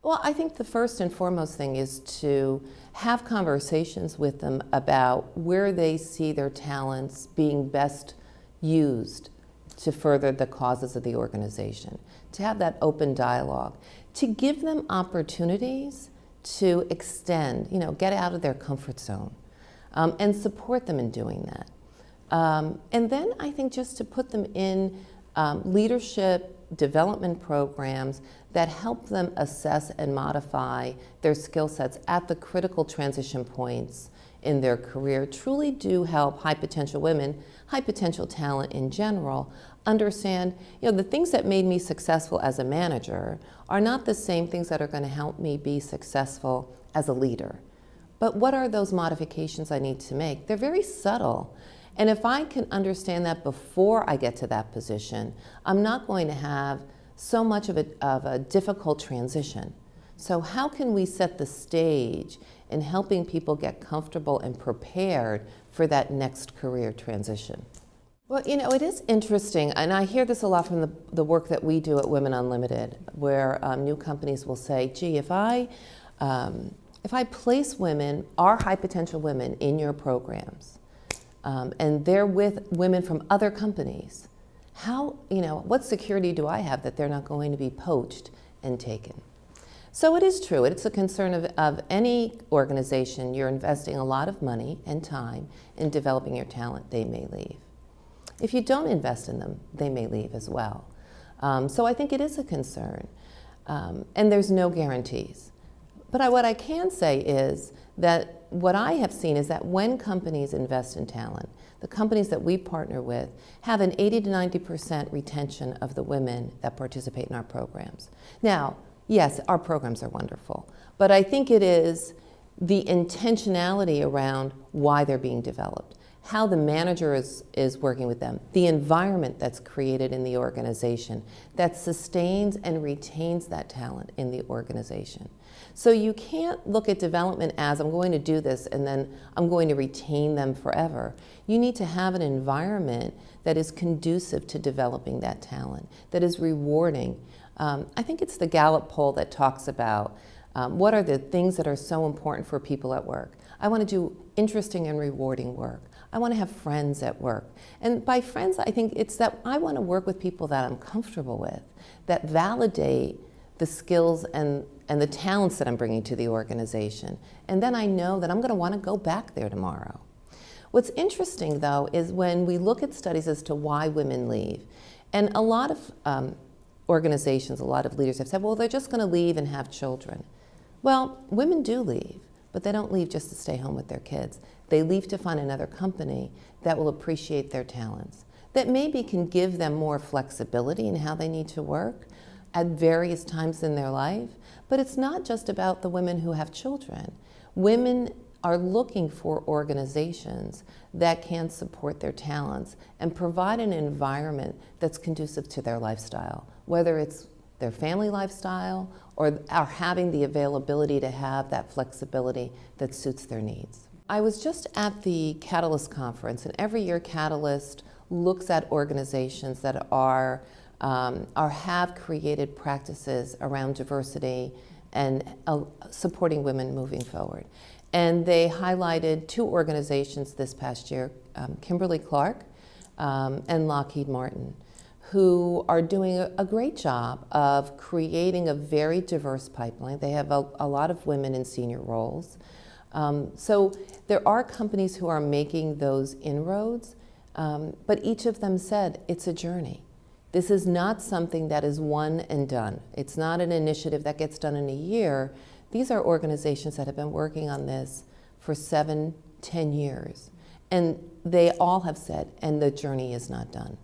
Well, I think the first and foremost thing is to have conversations with them about where they see their talents being best used to further the causes of the organization, to have that open dialogue, to give them opportunities to extend, get out of their comfort zone, and support them in doing that. And then I think just to put them in leadership development programs that help them assess and modify their skill sets at the critical transition points in their career truly do help high potential women, high potential talent in general, understand, the things that made me successful as a manager are not the same things that are going to help me be successful as a leader. But what are those modifications I need to make? They're very subtle. And if I can understand that before I get to that position, I'm not going to have so much of a difficult transition. So how can we set the stage in helping people get comfortable and prepared for that next career transition? Well, it is interesting, and I hear this a lot from the work that we do at Women Unlimited, where new companies will say, gee, if I place women, our high potential women, in your programs, and they're with women from other companies, what security do I have that they're not going to be poached and taken? So it is true. It's a concern of any organization. You're investing a lot of money and time in developing your talent. They may leave. If you don't invest in them, they may leave as well. So I think it is a concern. And there's no guarantees. But what I can say is that what I have seen is that when companies invest in talent, the companies that we partner with have an 80 to 90% retention of the women that participate in our programs. Now, yes, our programs are wonderful, but I think it is the intentionality around why they're being developed, how the manager is working with them, the environment that's created in the organization that sustains and retains that talent in the organization. So you can't look at development as I'm going to do this and then I'm going to retain them forever. You need to have an environment that is conducive to developing that talent, that is rewarding. I think it's the Gallup poll that talks about what are the things that are so important for people at work. I want to do interesting and rewarding work. I want to have friends at work. And by friends, I think it's that I want to work with people that I'm comfortable with, that validate the skills and the talents that I'm bringing to the organization. And then I know that I'm going to want to go back there tomorrow. What's interesting, though, is when we look at studies as to why women leave, and a lot of organizations, a lot of leaders have said, well, they're just going to leave and have children. Well, women do leave, but they don't leave just to stay home with their kids. They leave to find another company that will appreciate their talents, that maybe can give them more flexibility in how they need to work at various times in their life. But it's not just about the women who have children. Women are looking for organizations that can support their talents and provide an environment that's conducive to their lifestyle, whether it's their family lifestyle or are having the availability to have that flexibility that suits their needs. I was just at the Catalyst conference, and every year Catalyst looks at organizations that have created practices around diversity and supporting women moving forward. And they highlighted two organizations this past year, Kimberly-Clark and Lockheed Martin, who are doing a great job of creating a very diverse pipeline. They have a lot of women in senior roles. So there are companies who are making those inroads, but each of them said it's a journey. This is not something that is one and done. It's not an initiative that gets done in a year. These are organizations that have been working on this for 7, 10 years. And they all have said, and the journey is not done.